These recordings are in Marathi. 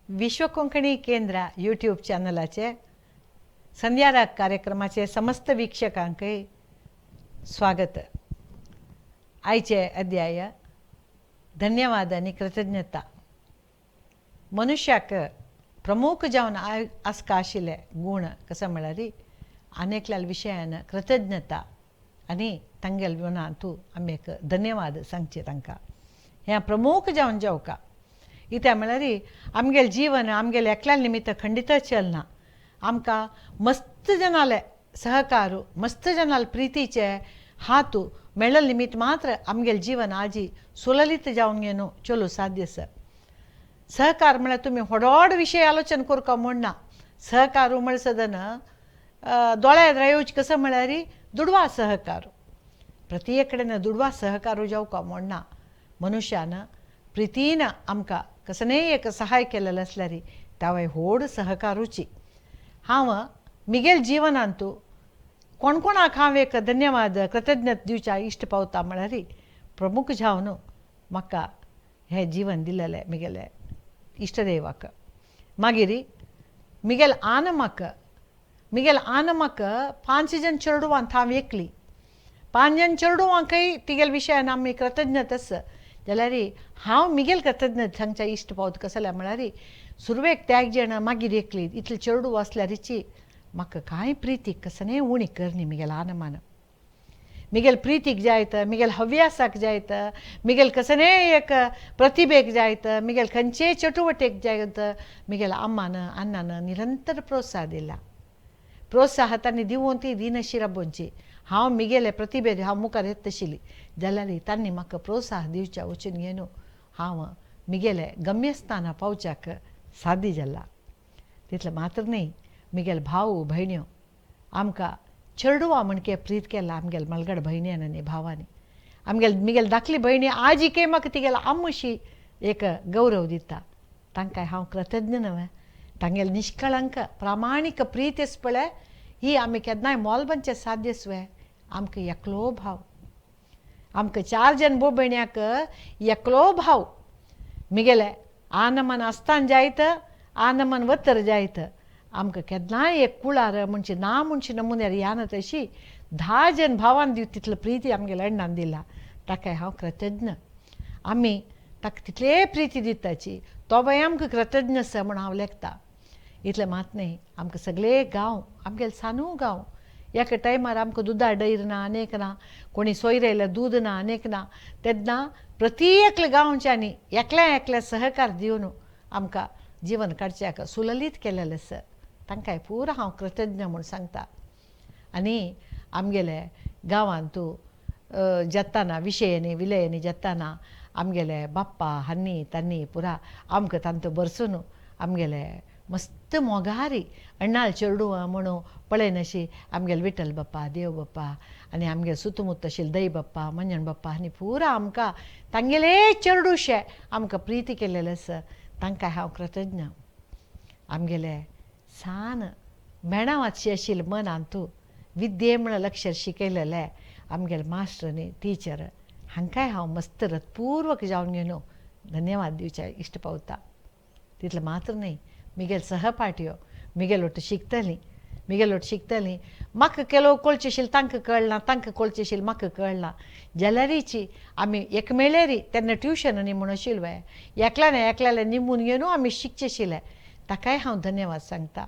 विश्व कोंकणी केंद्र यूट्यूब चॅनलाचे संध्याराग कार्यक्रमाचे समस्त वीक्षकांकय स्वागत. आयचे अध्याय धन्यवाद आणि कृतज्ञता. मनुष्याक प्रमुख जावन आसका आशिल्ले गुण कसं म्हळ्यार अनेकल्या विशयान कृतज्ञता आणि तांगेल विनातू आमी धन्यवाद सांगचे तांकां हें प्रमुख जावन जेवका. इत्या म्हळ्यार आमगेलें जीवन आमगेले एकल्या निमित्त खंडित चलना. आमकां मस्त जनाले सहकारू मस्त जनाल प्रितीचे हातू मेळ्ळे निमित्त मात्र आमगेलें जीवन आजी सुललित जावन घेवन चलू साध्य आसा. सहकार म्हळ्यार तुमी व्हडोड विशय आलोचन करता म्हणना. सहकारू म्हळ्यार सदन दोळ्यार येवचे कसं म्हळ्यार दुडवा सहकारू. प्रत्येक कडेन दुडवा सहकारू जावका म्हणना. मनुष्यान प्रितीन आमकां कसनय एक सहाय केलेलो आसल्यार तावय व्हड सहकारूची. हांव मिगेल जिवनांतू कोण कोणाक हांव एक धन्यवाद कृतज्ञता दिवच्या इश्ट पावता म्हळ्यार प्रमुख जावन म्हाका हें जीवन दिलेलें मिगेले इश्टदेवाक. मागीर मिगेल आनमाक 5 जन चेडवांत हांव एकली. 5 जन चेडवांकय तिगेले विशयान आमी कृतज्ञता आसा जाल्यार हांव मिगेल कृतज्ञता सांगच्या इश्ट पावता कसं म्हळ्यार सुरवेक त्या एक जण मागीर एकली इतले चेडू आसल्यारची म्हाका कांय प्रितीक कसनय उणी करनी मिगेल आनमान. मिगेल प्रितीक जायत मिगेल हव्यासाक जायत मिगेल कसनय एक प्रतिभेक जायत मिगेल खंयचेय चटुवटेक जायत मिगेल अम्मान अन्नान निरंतर प्रोत्साह दिला. प्रोत्साह तांणी दिवून ती दिनशिरा बोंची हांव मिगेले प्रतिभे हांव मुखार येत आशिल्ली जाल्यार तांणी म्हाका प्रोत्साह दिवच्या वचून घेवन हांव मिगेले गम्यस्थाना पावच्याक सादी जाला. तितलें मात्र न्ही मिगेल भाव भयण्यो आमकां चेडवा म्हणके प्रीत केला आमगेल मलगड भयण्यान आनी भावांनी. मिगेल धाकली भयणी आजीके म्हाका तिगेलो आम्मशी एक गौरव दिता. तांकां हांव कृतज्ञ न्हय. तांगेल निश्कळंक प्रामाणीक प्रीत आसा पळय ही आमी केन्नाय मोलबंचे साध्य सुवे. आमकां एकलो भाव आमकां 4 जन भोव भयण्याक एकलो भाव मिगेले आनमन आसतान जायत आनमन वतर जायत. आमकां केन्नाय एक कुळार म्हणचे ना म्हणचे नमुन्यार याना तशी 10 जन भावान दिव तितलो प्रिती आमगेल्या अण्णान दिला. ताकाय हांव कृतज्ञ. आमी ताका तितले प्रिती दिताची तो बाय आमकां कृतज्ञ आसा म्हण हांव लेखता. इतलें मात न्ही आमकां सगळे गांव आमगेले सानू गांव एका टायमार आमकां दुदा डैर ना अनेक ना कोणी सोयरेलें दूद ना अनेक ना तेन्ना प्रत्येक गांवच्यांनी एकल्या सहकार दिवन आमकां जीवन काडच्याक सुललीत केलेलें आसा. तांकांय पुरो हांव कृतज्ञ म्हूण सांगता. आनी आमगेले गांवांतू जेत्ताना विशयांनी विलयांनी जेत्ताना आमगेले बाप्पा हांनी तांणी पुरा आमकां तांतो बरसून आमगेले मस्त मोगारी अण्णाल चेडूं म्हणू पळयन अशी आमगेले विठ्ठल बाप्पा देव बाप्पा आनी आमगे सुतमुत आशिल्ले दई बाप्पा मंजण बाप्पा आनी पुरो आमकां तांगेले चेडूशे आमकां प्रिती केलेले आसा. तांकां हांव कृतज्ञ. आमगेले सान मेणावातशी आशिल्ले मनांतू विद्ये म्हणून अक्षर शिकयलेले आमगेले मास्टर आनी टिचर हांकांय हांव मस्त हृदयपूर्वक जावन घेवन धन्यवाद दिवचे इश्ट पावता. तितलें मात्र न्ही मिगेल सहपाठ्यो मिगेल ओट शिकतलीं म्हाका केलो कळचे आशिल्लें तांकां कळना तांकां कळचें आशिल्लें म्हाका कळना जाल्यारीची आमी एक मेळ्ळेरी तेन्ना ट्युशन न्ही म्हूण आशिल्लें एकल्याले निमून घेवन आमी शिकचे आशिल्ले. ताकाय हांव धन्यवाद सांगता.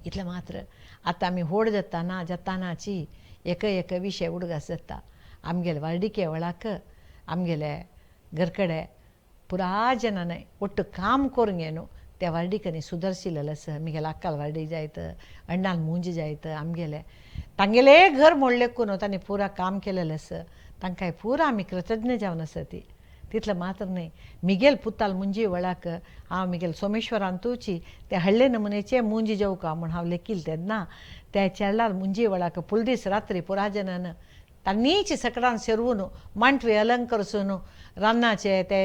इतलें मात्र आतां आमी व्हड जातानाची एक विशय उडगास जाता. आमगेले वार्डिके वेळाक आमगेले घरकडे पुरा जनांनी ಒಟ್ಟು काम करून घेवन त्या वार्डिकांनी सुदर्शिल्लें आसा. मिगेले आक्काल वार्डी जायत अण्णान मुंज जायत आमगेले तांगेले घर मोडलेकून तांणी पुरा काम केलेलें आसा. तांकांय पुरो आमी कृतज्ञ जावन आसा ती. तितलें मात्र न्ही मिगेल पुताल मुंजी वेळाक हांव मिगेल सोमेश्वरांतूची ते हळ्ळे नमुनेचे मुंज जेवका म्हूण हांव लेखिल्लें तेन्ना त्या चेडलाल मुंजी वेळाक पुलदीस रात्री पुरा जनान तांनीच सकडान सेरवून मांटवे अलंकरसून रान्नाचे ते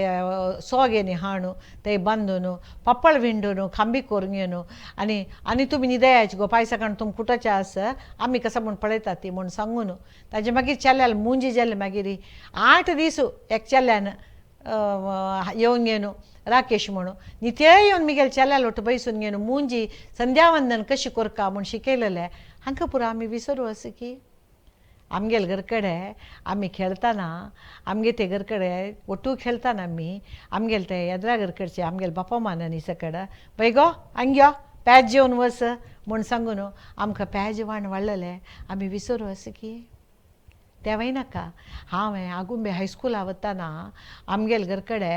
सोगेनी हाडून ते बांदून पप्पळ विंडून खांबी करून घेवन आनी तुमी न्हिदयाचे गो पायसकाण तुम कुटाचे आसा आमी कसं म्हूण पळयता ती म्हूण सांगून ताजे मागीर चेल्याल मुंजी जाले. मागीर 8 दीस एक चेल्यान येवन घेवन राकेश म्हणून नित्य येवन मिगेल चेल्या लोट बैसून घेवन मुंजी संध्यावंदन कशी करता म्हूण शिकयलेलें हांकां पुरो आमी विसरू आसा की आमगेल घरकडे आमी खेळटाना आमगे ते घरकडे ಒಟ್ಟು खेळटाना आमगेल ते येद्रा घरकडचे आमगेल बापा मानानी सकड पळय गो हांग्यो पॅज जेवन वस म्हूण सांगून आमकां पॅज वाण वाडलेलें आमी विसरू आसा की तेवय नाका हांवें आगुंबे हायस्कुला वताना आमगेल घरकडे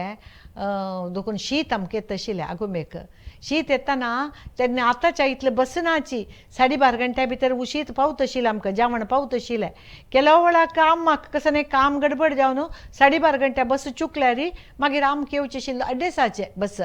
देखून शीत आमकां येता आशिल्लें आगुंबेक शीत येताना तेन्ना आतांच्या इतलें बसनाची 12:30 घंट्या भितर शीत पावत आशिल्लें आमकां जेवण पावत आशिल्लें केलो वेळा काम म्हाका कसं नाही काम गडबड जावन 12:30 घंट्या बस चुकल्यार मागीर आमकां येवचें आशिल्लें 2:30 बस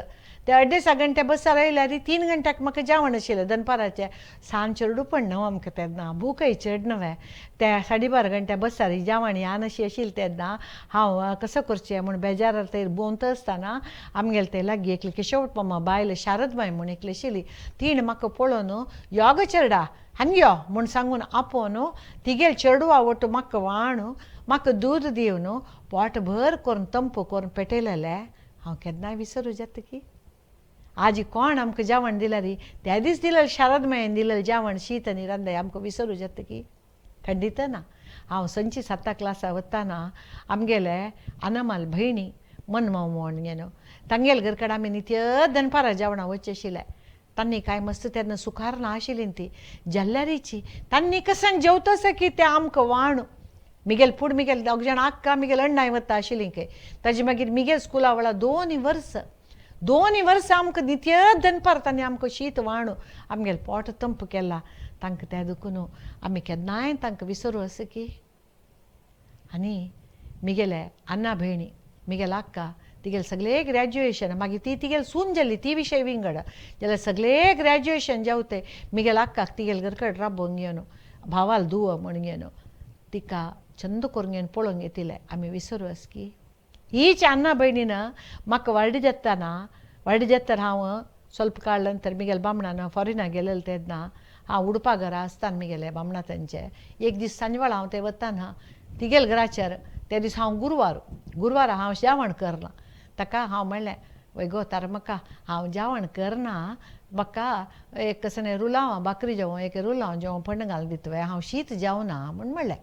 ते 2:30 घंट्या बसार आयल्यार 3 घंट्याक म्हाका जेवण आशिल्लें दनपाराचें सांज चेडू पण न्हू आमकां तेन्ना भूकय चड न्हय त्या 12:30 घंट्या बसार जेवण या नशी आशिल्लें तेन्ना हांव कसो करचें म्हूण बेजार थंय भोंवत आसतना आमगेले ते लागीं एकली केशवट मामा बायल शारदबाई म्हूण एकली आशिल्ली तीण म्हाका पळोवन योग चेडा हांग्यो म्हूण सांगून आपोवन तिगेल चेडवा वटू म्हाका व्हाण म्हाका दूद दिवन पोट भर करून तंप करून पेटयलेलें हांव केन्नाय विसरूं जाता की आज कोण आमकां जेवण दिलां री त्या दीस दिलेलें शारदमायेन दिलेलें जेवण शीत आनी रांदय आमकां विसरूं जाता की खंडीत ना हांव संची 7 क्लासा वताना आमगेले आनमाल भयणी मनमाव म्हूण घेवन तांगेल घरकडे आमी नित्य दनपारां जेवणां वचचें आशिल्लें तांणी कांय मस्त तेन्ना सुखार ना आशिल्लीं ती जल्ल्यारीची तांणी कसन जेवतस की ते आमकां वाण मिगेल फूड मिगेल दोग जाण आक्का मिगेल अण्णाय वता आशिल्लीं खंय ताजे मागीर मिगेल स्कुला वेळा 2 वर्स आमकां नित्य दनपार तांणी आमकां शीत वाण आमगेलें पोट तंप केला तांकां तें दुखून आमी केन्नाय तांकां विसरूं आसा की आनी मिगेले अण्णा भयणी मिगेल आक्का तिगेल सगळे ग्रॅज्युएशन मागीर ती तिगेल सून जाली ती विशय विंगड जाल्यार सगळे ग्रॅज्युएशन जेवते मिगेल आक्काक तिगेल घरकड राबोवंक घेवन भावाल धुव म्हूण घेवन तिका चंद करून घेवन पळोवंक येतिलें आमी विसरूं आस की हीच अण्णा भयणीन म्हाका व्हडलें जेत्तर हांव स्वल्प काळ नंतर मिगेल बामणान फॉरिनाक गेलेलें तेन्ना हांव उडपा घरा आसतना मिगेले बामणा तांचे एक दीस सांजवेळा हांव ते वताना तिगेल घराचेर त्या दीस हांव गुरवारा हांव जेवण करना ताका हांव म्हणलें वय गो तर म्हाका हांव जेवण करना म्हाका एक कसं रुलांव भाकरी जेवण एक रुलांव जेवण पण्ण घालून दितवे हांव शीत जेवना म्हूण म्हणलें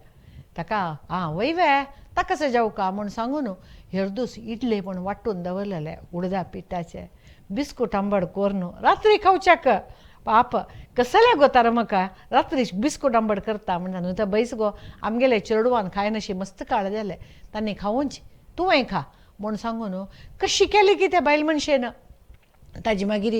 ताका वय वे ताका कसं जेवका म्हूण सांगून हेरदूस इडले म्हूण वांटून दवरलेले उडदा पिठाचे बिस्कूट आंबड करून रात्री खावच्याक पाप कसले गो तर म्हाका रात्री बिस्कूट आंबड करता म्हणून तर बैस गो आमगेले चेडवान खाय नशी मस्त काळ जाले तांणी खावूंच तुवें खा म्हूण सांगून कशी केली की त्या बायल मनशेन ताजी मागीर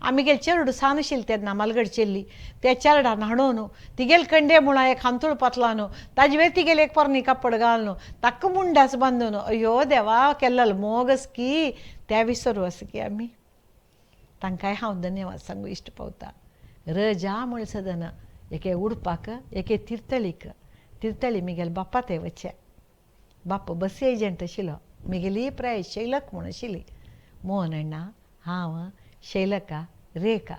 आमगेल चेडूं सान आशिल्लें तेन्ना मालगड चेल्ली त्या चेरडान हाडून तिगेल कंडे म्हणून एक हांतूळ पातलान ताजे वेळ तिगेल एक पोरणी कापड घालून ताका मुंडास बांदून अयो देवा केल्लो मोगस की त्या विसरू आसा की आमी तांकांय हांव धन्यवाद सांगू इश्ट पावता रजा म्हूण सदन एके उडपाक एके तिर्तळी मिगेल बापा ते वचे बाप बस एजंट आशिल्लो मिगेली प्राय शैलक म्हूण आशिल्ली मोहन अण्णा हांव शैलका रेखा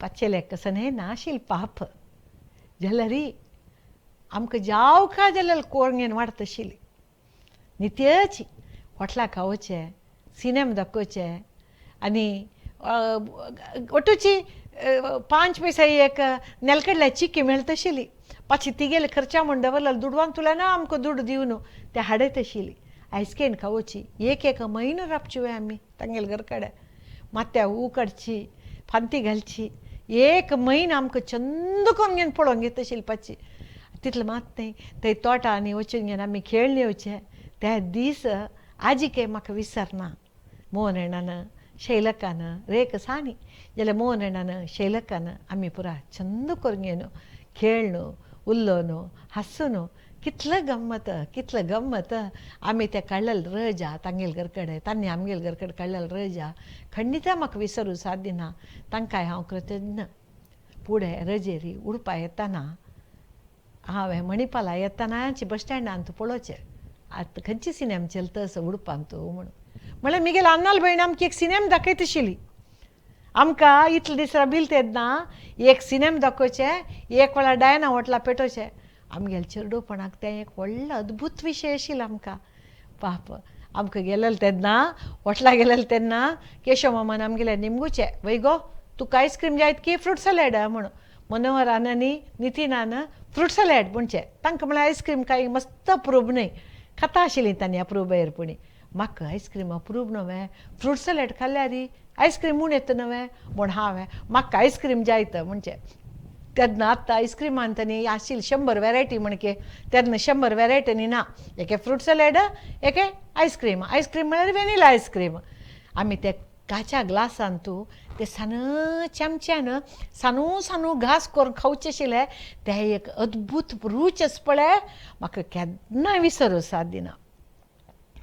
पाचेलेक कसने नाशिल्लें पाप जाल्यार आमकां जावका जाल्यार कोरंगेन वाडत आशिल्ली नित्यची हॉटलाक खावचें सिनेमा दाखोवचें आनी ओटूची 5 पैसा एक नेलकडल्या चिक्की मेळत आशिल्ली पाची तिगेले खर्चा म्हूण दवरलेलो दुडवान तुल्यान आमकां दूड दिवन ते हाडयत आशिल्ली आयस्क्रीम खावची एक म्हयनो राबची वय आमी तांगेले घरकडे मात्या उकडची फांती घालची एक म्हयनो आमकां चंद करून घेवन पळोवंक घेत आशिल्ली पाची तितलें मात न्ही थंय तोटांनी वचून घेवन आमी खेळून येवचें त्या दीस आजीके म्हाका विसरना मोहन अण्णान शैलकान रेख साणी जाल्यार मोहन अण्णान शैलकान आमी पुरा चंद करून घेवन खेळून उल्लोन हांसून कितलं गम्मत आमी ते काडलेलें रजा तांगेल घरकडे तांणी आमगेल घरकडे काडलेलें रजा खंडित म्हाका विसरूं साध्य ना तांकांय हांव कृतज्ञ फुडें रजेरी उडपा येताना हांवें मणिपाला येतानाची बस स्टँडान तूं पळोवचें आतां खंयची सिनेमा चलतस उडपान तूं म्हणून म्हळ्यार मिगेल आन्नाल भयण आमकां एक सिनेमा दाखयत आशिल्ली आमकां इतले दीस राबिल्ले तेन्ना एक सिनेमा दाखोवचें एक वेळार डायना हॉटला पेटोवचें आमगेले चेडूपणाक तें एक व्हडलो अद्भुत विशय आशिल्लो आमकां पाप आमकां गेलेले तेन्ना हॉटला गेलेले तेन्ना केशव मामान आमगेले निमगुचे वय गो तुका आयस्क्रीम जायत की फ्रूट सॅलॅड म्हणून मनोहरान आनी नितीनान फ्रूट सॅलॅड म्हणचे तांकां म्हळ्यार आयस्क्रीम कांय मस्त अप्रूप न्हय खाता आशिल्लीं तांणी अप्रूप एरपुणी म्हाका आयस्क्रीम अप्रूप न्हय फ्रूट सॅलॅड खाल्ल्यार आयस्क्रीम म्हूण येता न्हय म्हूण हांवें म्हाका आयस्क्रीम जायत म्हणचे तेन्ना आतां आयस्क्रीमान तांणी आशिल्ली 100 वेरायटी म्हणके तेन्ना 100 वेरायटीनी ना एके फ्रूट सॅलॅड एके आयस्क्रीम म्हळ्यार वेनिला आयस्क्रीम आमी ते काच्या ग्लासान तूं ते चमच्यान सानू घास करून खावचे आशिल्ले ते एक अद्भुत रूच आसा पळय म्हाका केन्नाय विसरूंक साथ दिना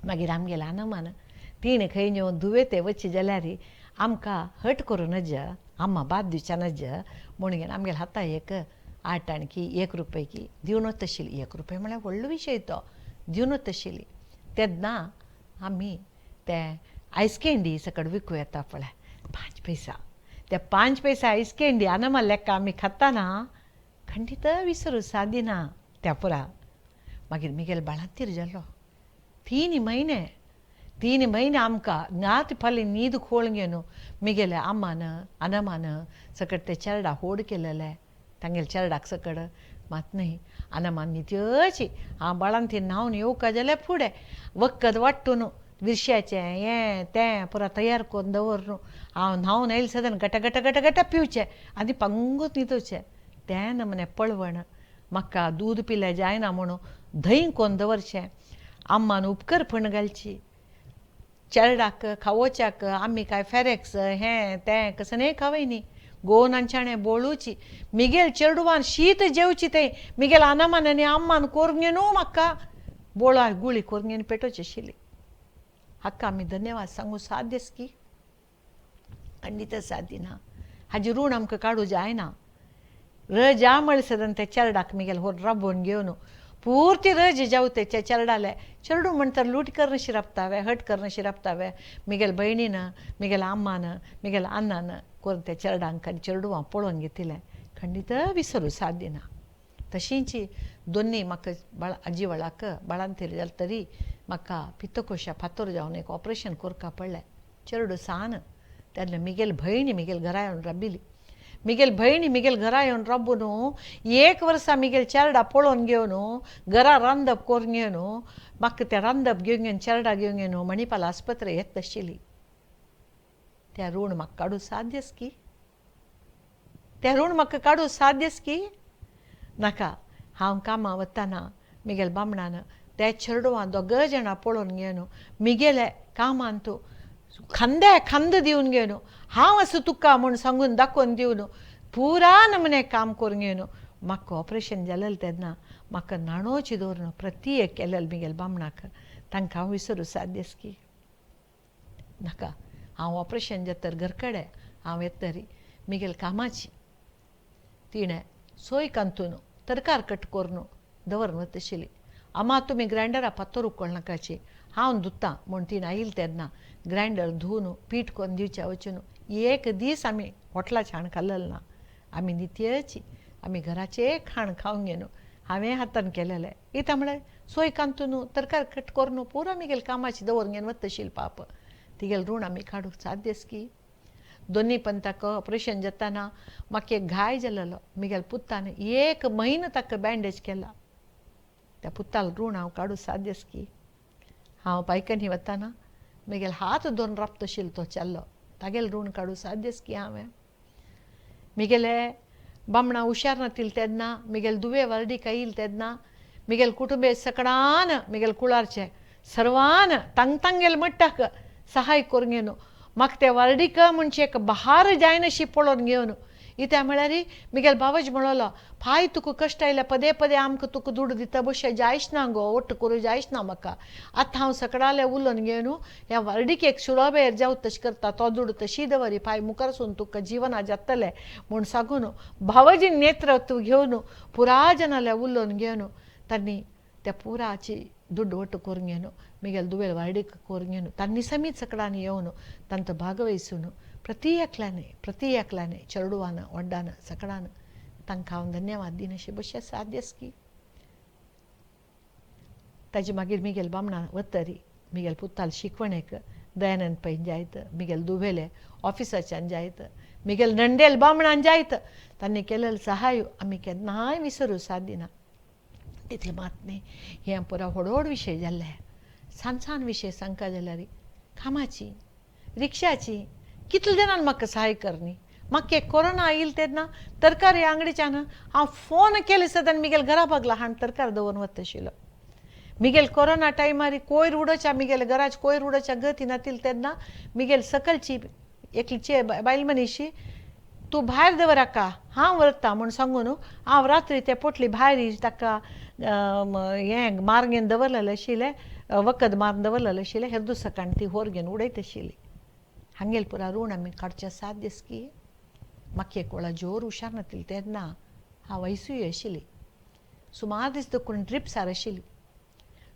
मागीर आमगेले आनमान तीन खंय येवन दुवेते वचचे जाल्यार आमकां हट करून नज अम्मा बाद दिवच्या नज म्हणून घेवन आमगेले हाता एक 8 आणकी 1 रुपये की दिवनच आशिल्ली 1 रुपये म्हळ्यार व्हडलो विशय तो दिवनच आशिल्ली तेन्ना आमी ते आयस कँडी सकट विकूं येता पळय 5 पैसा ते 5 पैसा आयस कँडी आनमान लेक्का आमी खाताना खंडीत विसरूंक साथ दिना त्या पुरा मागीर मिगेल बाळांतीर जालो 3 म्हयने आमकां नात फाल्यां न्हीद खोळ घेवन मिगेले आम्मान आनमान सकट ते चेरडा होड केलेले तांगेले चेरडाक सकट मात न्हय आनमान न्हिद्योची हांव बाळांतीर न्हांवन येवका जाल्यार फुडें वखद वाट्टून विरश्याचें हें तें पुरा तयार करून दवरून हांव न्हांवन येयलें सदां गटा पिवचें आनी पांगूत न्हिदोवचें तें नमने पळवण म्हाका दूद पिल्यार जायना म्हणून धंय करून दवरचें आम्मान उपकरपण घालची चेरडाक खावोच्याक आमी कांय फेरेक्स हें तें कसं न्हय खावय न्ही गोवन आनी चणे बोळूची मिगेल चेडवान शीत जेवची तें मिगेल आनमान आनी आम्मान करून न्हू म्हाका बोळा गुळी करून घेवन पेटोवची आशिल्ली हाका आमी धन्यवाद सांगू साथ देस की खंडीत साथ दिना हाजी ऋण आमकां काडूं जायना रजा म्हळ्यार सदां ते चेरडाक मिगेल हो राबोवन घेवन पूर्ती रज जावते ते चेरडाले चेडू म्हणटार लूट करन शिरपतावे हट करन शिरपतावे मिगेल भयणीन मिगेल आम्मान मिगेल अन्नान करून ते चेरडांक आनी चेडवां पळोवन घेतिलें खंडीत विसरूं साथ दिना तशींच दोनी म्हाका आजी वळाक बाळांतीर जालें तरी म्हाका पित्तकोशा फातर जावन एक ऑपरेशन करपा पडलें चेडू सान तेन्ना मिगेल भयणी मिगेल घरा येवन राबिली मिगेल भयणी मिगेल घरा येवन राबून 1 वर्सा मिगेल चेरडा पळोवन घेवन घरा रांदप करून घेवन म्हाका तें रांदप घेवन घेवन चेरडा घेवन घेवन मणिपाल आस्पत्रे येत आशिल्ली तें ऋण म्हाका काडूं साथ देस की तें ऋण म्हाका काडूं साथ देस की नाका हांव कामां वताना मिगेल बामणान ते चेडवां 2 जाणां पळोवन घेवन मिगेले कामान तूं खांद दिवन घेवन हांव आसूं तुका म्हूण सांगून दाखोवन दिवन पुरा नमने काम करून घेवन म्हाका ऑपरेशन जालेलें तेन्ना म्हाका नाणोची दवरून प्रती एक केलेलें मिगेल बामणाक तांकां हांव विसरूं साथ देस की नाका हांव ऑपरेशन जातर घरकडे हांव येतरी मिगेल कामाची तिणें सोय कांतून तरकार कट करून दवरून वता आशिल्ली अम्मा तुमी ग्रायंडरा फातर उखळ नाकाची हांव धुतां म्हूण तिणें आयिल्ली तेन्ना ग्रायंडर धुवन पीठ करून दिवचें वचून 1 दीस आमी हॉटलाचें खाण खाल्लेलें ना आमी नित्यची आमी घराचें खाण खावंक घेवन हांवें हातान केलेलें कित्याक म्हळ्यार सोय कांतून तरकार कट करून पुरो आमी कामाची दवरून घेवन वता आशिल्ली पाप तिगेल ऋण आमी काडूंक साथ देस की दोनी पंताक ऑपरेशन जाताना म्हाका एक घाय जालेलो मिगेल पुतान 1 म्हयनो ताका बँडेज केला त्या पुताल ऋण हांव काडूं साथ देस की हांव पायखणी वताना मिगेल हात धरून राबता आशिल्लो तो चेल्लो तागेले ऋण काडूं साथ देस की हांवें मिगेले बामणां हुशार नातिल्ले तेन्ना मिगेल दुवे वार्डीक आयिल्ले तेन्ना मिगेल कुटुंबे सकडान मिगेल कुळारचे सर्वान तांगेले मट्टाक सहाय करून घेवन म्हाका ते वार्डीक म्हणचे एक बहार जायनशी पळोवन घेवन इत्या म्हळ्यार मिगेल बाबाजी म्हणलो फाय तुका कश्ट आयल्या पदे आमकां तुका दूड दिता बशें जायच ना गो ओट्ट करूं जायच ना म्हाका आतां हांव सकाळाले उलोवन घेवन ह्या वार्डीक एक सुळोबेर जावं तशें करता तो दूड तशी दवरी फाय मुखार वचून तुका जिवना जातलें म्हूण सांगून बाबाजी नेतृत्व घेवन पुरा जनाले उलोवन घेवन तांणी त्या पुराची दुड्ड ओट्ट करून घेवन मिगेल दुवेल वार्डीक करून घेवन तांणी समीत सकडान येवन तांचो भागवहिसून प्रती एकल्याने चेडवान व्हड्डान सकडान तांकां हांव धन्यवाद दिनाशे बशें साथ देस की ताजे मागीर मिगेल बामणां वतरी मिगेल पुत्ताल शिकवणेक दयानंद पैन जायत मिगेल दुबेले ऑफिसाच्यान जायत मिगेल नंडेल बामणान जायत तांणी केलेलं सहाय आमी केन्नाय विसरूं सादिना तितले मात न्ही हे पुरा व्हड विशय जाल्ले सान सान विशय सांगता जाल्यार कामाची रिक्षाची कितले जाणांनी म्हाका सहाय करनी म्हाका कोरोना येयले तेन्ना तरकारी अंगडीच्यान हांव फोन केले सदां मिगेल घरा बागला हांण तरकारी दवरून वता आशिल्लो मिगेल कोरोना टायमार कोयर उडोवच्या मिगेल घराच्या कोयर उडोवच्या गती नातिल तेन्ना मिगेल सकलची एकलीची बायल मनीशी तूं भायर दवराका हांव व्हरता म्हूण सांगून हांव रात्री ते पोटली भायर ताका हें मारगेन दवरलेलें आशिल्लें वखद मारून दवरलेलें आशिल्लें हेर दुसकाण ती व्हर घेवन उडयत आशिल्ली हांगेल पुरा ऋण आमी काडचे 7 दीस की म्हाका एक वेळा जोर हुशार नातिली तेन्ना हांव आयसीयू आशिल्ली सुमार दीस देखून ड्रिप्सार आशिल्ली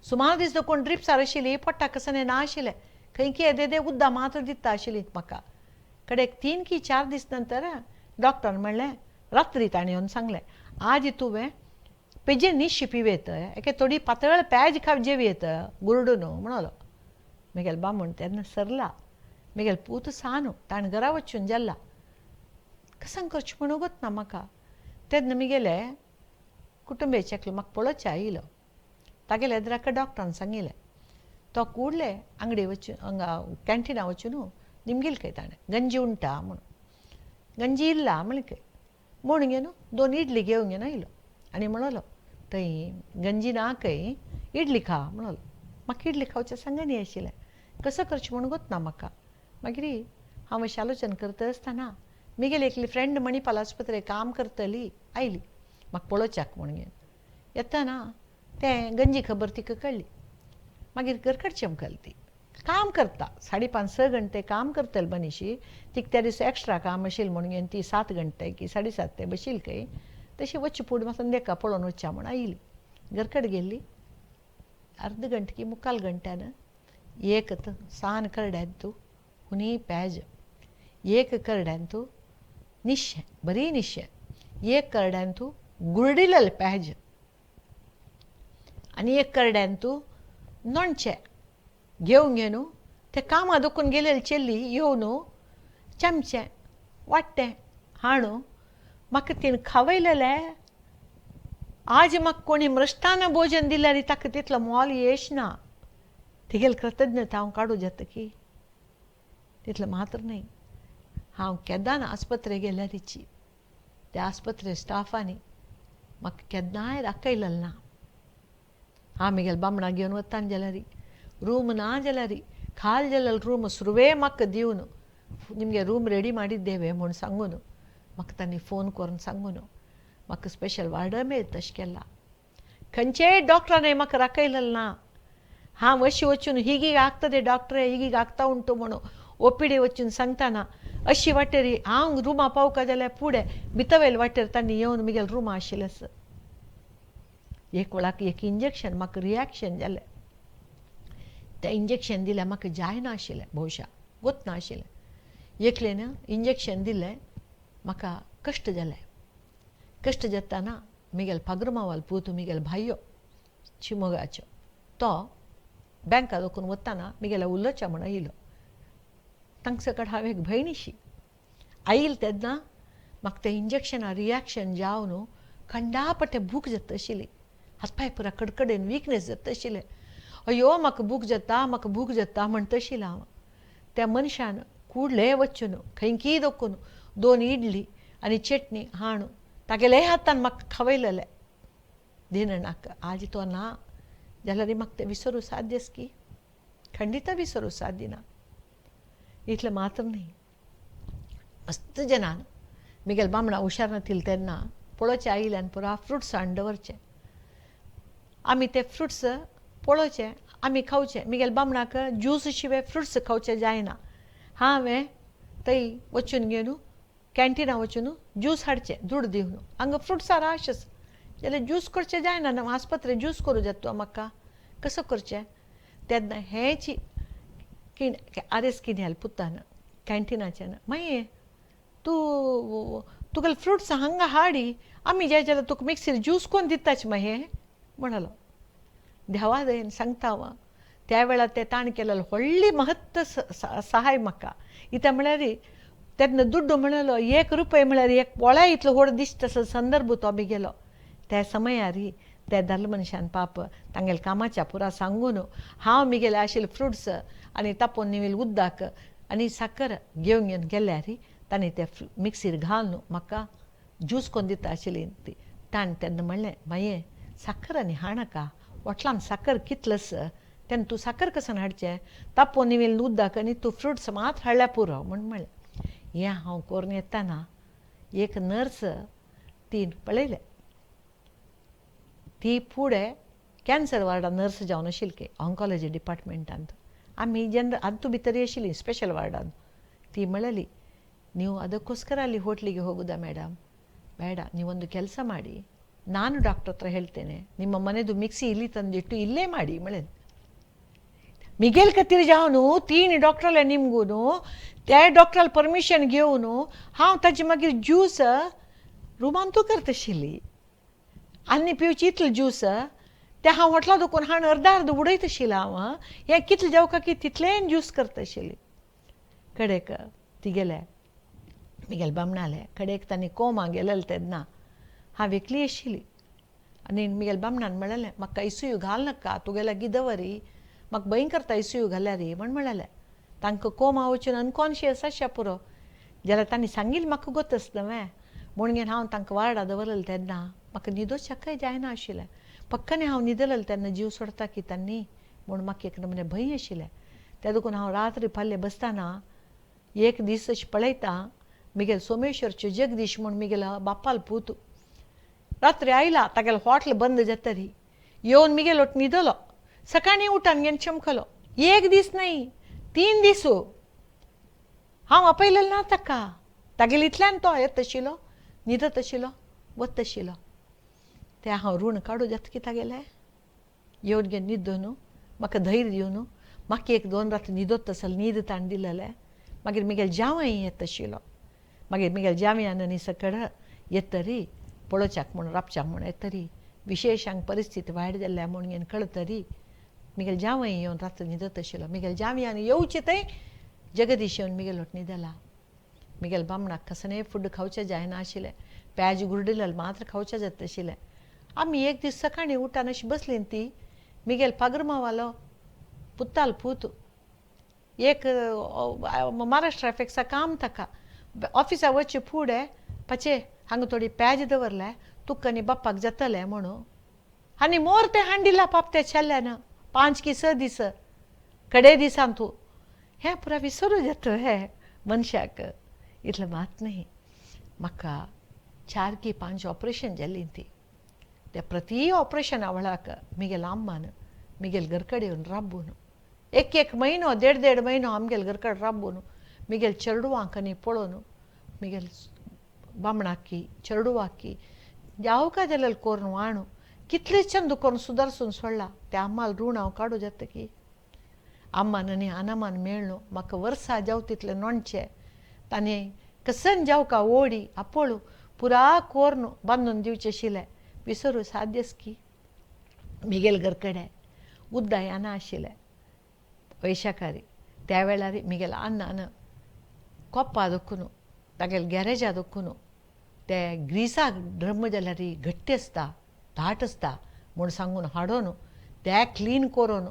सुमार दीस देखून ड्रिप्सार आशिल्ली पोट्टा कसने ना आशिल्लें खंय की येदे उद्दां मात्र दिता आशिल्ली म्हाका कडेक 3 की 4 दीस नंतर डॉक्टरान म्हणलें रात्री ताणें येवन सांगलें आज तुवें पेजे निश्य पिवेत एके थोडी पातळ पेज खाव जेवेत गुरडून म्हणलो मिगेल बामण तेन्ना सरला मिगेल पूत सानू ताणें घरा वचून जेल्ला कसां करचें म्हूण वगत ना म्हाका तेन्ना मिगेले कुटुंबीयाचेकलो म्हाका पळोवचे आयलो तागेले एदराक डॉक्टरान सांगिल्लें तो कूडले अंगडी वचून हांगा कॅन्टिना वचून निमगेल खंय ताणें गंजी उंटा म्हूण गंजी इल्ला म्हण खंय म्हूण गे न्हू 2 इडली घेवंक घेवन आयलो आनी म्हणलो थंय गंजी ना खंय इडली खा म्हणलो म्हाका इडली खावचें सांगनी आशिल्लें कसो करचें म्हूण वत ना म्हाका मागीर हांव अशें आलोचन करता आसतना मिगेल एकली फ्रेंड मणिपाल आस्पत्रेक काम करतली आयली म्हाका पळोवच्याक म्हूण घेवन येतना तें गंजी खबर तिका कळ्ळी मागीर घरकडचें मुखाल ती काम करता 5.5-6 घंटे काम करतली मनीशी तिका त्या दिसा एक्स्ट्रा काम आशिल्लें म्हूण घेवन ती 7 घंटे की 7:30 ते बशिल्ली खंय तशी वच्ची फूड म्हाका देका पळोवन वच्चा म्हूण आयली घरकड गेल्ली अर्द घंटे की मुक्काल घंट्यान एक सान करड्यान तूं हुनी पेज एक करड्यान तूं निश्य बरी निश्य एक करड्यान तूं गुरडिल्लें पेज आनी एक करड्यान तूं लोणचें घेवंक घे न्हू तें कामा दुखून गेलेली चेल्ली येवन चमचें वाट्टें हाडूं म्हाका तिणें खावयलेलें आज म्हाका कोणी मृष्टान भोजन दिल्यार ताका तितलो मोल येश ना तिगेल कृतज्ञता हांव काडूं जाता की तितलें मात्र न्ही हांव केदां आस्पत्रेक गेल्यारीची त्या आस्पत्रे स्टाफांनी म्हाका केन्नाय राखयलेलें ना हांव मिगेल बामणां घेवन वता जाल्यार रूम ना जाल्यार खाल जाल्यार रूम सुरवे म्हाका दिवन निमगे रूम रेडी ಮಾಡಿದ್ದೇವೆ म्हूण सांगून म्हाका तांणी फोन करून सांगून म्हाका स्पेशल वार्डर मेळत तशें केला खंयचेय डॉक्टरांनी म्हाका राखयलेलें ना हांव अशी वचून हिगीग ಆಗ್ತದೆ डॉक्टरे हिगीग ಆಗ್ತಾ ಉಂಟು म्हणून ओपीडी वचून सांगताना अशी वाटेर हांव रुमा पावका जाल्यार फुडें भितवेल वाटेर तांणी येवन मिगेल रुमा आशिल्लें एक वेळाक एक इंजेक्शन म्हाका रिएक्शन जालें तें इंजेक्शन दिल्यार म्हाका जायना आशिल्लें भौशा गोत ना आशिल्लें एकलेन इंजेक्शन दिलें म्हाका कश्ट जालें कश्ट जाताना मिगेल पागरमावाल पूत मिगेल भायो शिमोगाचो तो बँका दोखून वताना मिगेल्या उल्लोच्या म्हूण आयलो तांकां सकट हांव एक भयणीशी आयिल्लें तेन्ना म्हाका तें इंजेक्शना रिएक्शन जावन खंडापटे भूक जाता आशिल्ली हातपाय पुरा कडकडेन विकनेस जाता आशिल्लें अयो म्हाका भूक जाता म्हणटा आशिल्लें हांव त्या मनशान कूडले वचून खंयकी दोखून 2 इडली आनी चटणी हाडून तागेले हातान म्हाका खावयलेलें दिननाक आज तो ना जाल्यार म्हाका तें विसरूं साध्यस की खंडित विसरूं साध्य ना इतलें मात्र न्ही मस्त जनान मिगेल बामणां हुशार नातिले तेन्ना पळोवचें आयिल्ल्यान पुरा फ्रुट्स हाडून दवरचे आमी ते फ्रुट्स पळोवचे आमी खावचे मिगेल बामणाक ज्यूस शिवाय फ्रुट्स खावचे जायना हांवें थंय वचून घेवन कॅन्टिना वचून ज्यूस हाडचे दूड दिवन हांगा फ्रुट्सां राशस जाल्यार ज्यूस करचें जायना न्हू आस्पत्रे ज्यूस करूं जाता म्हाका कसो करचें तेन्ना हेंच आरेस किन्याल पुतान कॅन्टिनाच्यान मागीर तुगेले फ्रुट्स हांगा हाडी आमी जाय जाल्यार तुका मिक्सीर ज्यूस कोन्न दिताच मागीर म्हणलो देवा दयेन सांगता हांव त्या वेळार ते ताण केलेलो व्हडली महत्व सहाय म्हाका इता म्हळ्यार तेन्ना दुड्ड म्हणलो ₹1 म्हळ्यार एक पोळ्या इतलो व्हड दिसता तसो संदर्भ तो गेलो त्या समयार त्या दादले मनशान पाप तांगेल्या कामाच्या पुरा सांगून हांव मिगेले आशिल्ले फ्रुट्स आनी तापोवन निवेल उदक आनी साकर घेवन गेल्यार ताणें ते मिक्सीर घालून म्हाका ज्यूस करून दिता आशिल्ली ती ताणें तेन्ना म्हणलें माये साकर आनी हाडनाका वॉटलान साकर कितलस तेन्ना तूं साकर कसन हाडचें तापोवन निवेल उदक आनी तूं फ्रुट्स मात हाडल्यार पुरो म्हूण म्हणलें हें हांव करून येताना एक नर्स ती पळयलें ती फुडें कॅन्सर वार्डान नर्स जावन आशिल्ली ऑन्कॉलॉजी डिपार्टमेंटांत आमी जनरल ಅಂತೂ भितर आशिल्लीं ಸ್ಪೆಷಲ್ ವಾರ್ಡಾನ್ ती म्हणली ನೀವು ಅದಕ್ಕೋಸ್ಕರ ಅಲ್ಲಿ ಹೋಟ್ಲಿಗೆ ಹೋಗುದಾ ಮೇಡಮ್ ಬೇಡ ನೀವೊಂದು ಕೆಲಸ ಮಾಡಿ ನಾನು ಡಾಕ್ಟರ್ ಹತ್ರ ಹೇಳ್ತೇನೆ ನಿಮ್ಮ ಮನೆದು ಮಿಕ್ಸಿ ಇಲ್ಲಿ ತಂದಿಟ್ಟು ಇಲ್ಲೇ ಮಾಡಿ म्हळें मिगेल खातीर जावन 3 डॉक्टराले निमगून त्या डॉक्टराल परमिशन घेवन हांव ताची मागीर ज्यूस रुमांतू करता आशिल्ली आनी पिवची इतलें ज्यूस ते हांव हॉटला दुखून हांव अर्द उडयता आशिल्लें हांव हें कितलें जावका की तितलें ज्यूस करता आशिल्ली कडेक ती गेले मिगेल बामणाले कडेक तांणी कोमा गेलेले तेन्ना हांव एकली आशिल्ली आनी मिगेल बामणान म्हणलें म्हाका ICU घाल नाका तुगेल्या गिदवरी म्हाका भंय करता ICU घाल्यार म्हण म्हणलें तांकां कोमा वचून अनकॉन्शियस आसचें पुरो जाल्यार तांणी सांगिल्लें म्हाका गोत आसलें म्हणून हांव तांकां वार्डा दवरलें तेन्ना म्हाका न्हिदो शक्य जायना आशिल्लें पक्कानी हांव न्हिदलें तेन्ना जीव सोडता की तांणी म्हूण म्हाका एक नमूने भंय आशिल्लें त्या देखून हांव रात्री फाल्ले बसताना एक दीस अशें पळयता मिगेल सोमेश्वरच्यो जगदीश म्हूण मिगेलो बापाल पूत रात्री आयला तागेलो हॉटेल बंद जातरी येवन मिगेलो न्हिदलो सकाळीं उठान घेवन चमकलो एक दीस न्हय 3 दीस हांव आपयलेलें ना ताका तागेले इतल्यान तो येत आशिल्लो न्हिदत आशिल्लो वत आशिल्लो तें हांव ऋण काडूं जाता की तागेलें येवन घेवन न्हिदून म्हाका धैर्य दिवन म्हाका 1-2 रात न्हिदत आसलें न्हीद ताण दिलेलें मागीर मिगेल जावय येत आशिल्लो मागीर मिगेल जावयान आनी सकड येतरी पळोवच्याक म्हूण राबच्याक म्हूण येतरी विशेशांक परिस्थिती वायट जाल्ल्या म्हूण घेवन कळतरी मिगेल जावय येवन रात्र न्हिदत आशिल्लो मिगेल जावयान येवचे थंय जगदीश येवन मिगेलो न्हिदला मिगेल बामणाक कसनय फूड खावचें जायना आशिल्लें प्याज गुरडिलें मात्र खावचें जाता आशिल्लें आमी एक दीस सकाळीं उठान अशी बसलीं ती मिगेल पागरमावालो पुत्ताल पूत एक महाराष्ट्र एफेक्सा काम ताका ऑफिसा वच्चे फुडें पाचे हांगा थोडी प्याज दवरल्या तुका आनी बापाक जातलें म्हणून आनी मोर तें हांडिला पाप तें चेल्ल्यान 5 की 6 दीस कडे दिसान तूं हें पुरा विसरूं जाता हे मनशाक इतलें मात न्ही म्हाका 4 की 5 ऑपरेशन जाल्लीं ती त्या प्रति ऑपरेशना वेळाक मिगेल आम्मान मिगेल घरकडेन येवन राबून एक म्हयनो 1.5 म्हयनो आमगेल घरकडेन राबून मिगेल चेडवांक आनी पळोवन मिगेल बामणाकी चेडवाकी जावका जाल्यार करून वाणू कितले चंद करून सुदारसून सोडला ते आम्माल ऋण हांव काडूं जाता की आम्मान आनी आनामान मेळ्ळो म्हाका वर्सां जाव तितलें नोंडचें ताणें कसन जावका ओडी आपोळू पुरा कोरून बांदून दिवचें आशिल्लें विसरूं साध्यस की मिगेल घरकडेन उद्दा येना आशिल्लें वैशाखारी त्या वेळार मिगेल अण्णान कोप्पा दुखून तागेले गॅरेजा दुखून ते ग्रिसाक ड्रम जाल्यार घट्टी आसता धाट आसता म्हूण सांगून हाडून ते क्लीन करून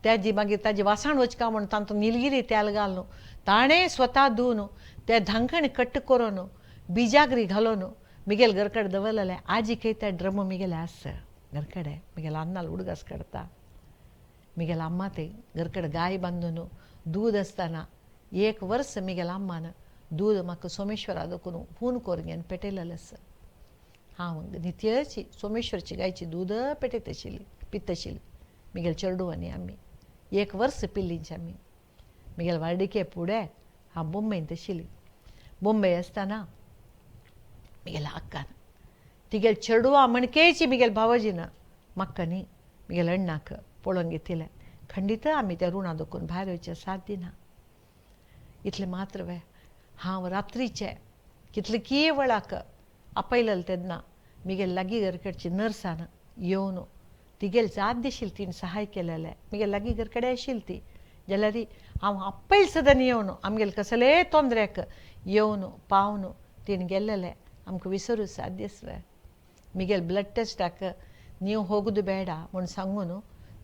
तेजी मागीर ताजी वासण वचका म्हूण तातूंत निलगिरी तेल घालून ताणें स्वता धुवन ते धांकण कट्ट करून बिजागरी घालून मिगेल घरकडेन दवरलेलें आजीकय ते ड्रम मिगेले आसा घरकडेन मिगेल अण्णाल उडगास काडटा मिगेल अम्मा ते घरकडेन गाय बांदून दूद आसतना 1 वर्स मिगेल अम्मान दूद म्हाका सोमेश्वरा दुखून हून करून घेवन पेटयलेलें आसा हांव नित्यची सोमेश्वरची गायची दूद पेटयत आशिल्ली पित आशिल्ली मिगेल चेडू आनी आमी 1 वर्स पिल्लींची आमी मिगेल वार्डिके फुडें हांव मुंबयंत आशिल्ली मुंबय आसतना मिगेल आक्कान तिगेल चेडवा मणकेची मिगेल भावाजीन म्हाका न्ही मिगेल अण्णाक पळोवन घेतिल्लें खंडीत आमी त्या रुणा दुखून भायर वयचें साथ दिना इतलें मात्र वे हांव रात्रीचें कितलेकी वेळाक आपयलेलें तेन्ना मिगेल लागीं घरकडची नर्सान येवन तिगेल साध्य आशिल्ली तिणें सहाय केलेलें म्हगे लागीं घर कडेन आशिल्ली ती जाल्यार हांव आप्पयल सुद्दां येवन आमगेले कसलेय तोंदऱ्याक येवन पावन तिणें गेल्लेलें आमकां विसरूंक साध्य आसलें म्हगेल ब्लड टेस्टाक ನೀವು ಹೋಗೋದು ಬೇಡ म्हूण सांगून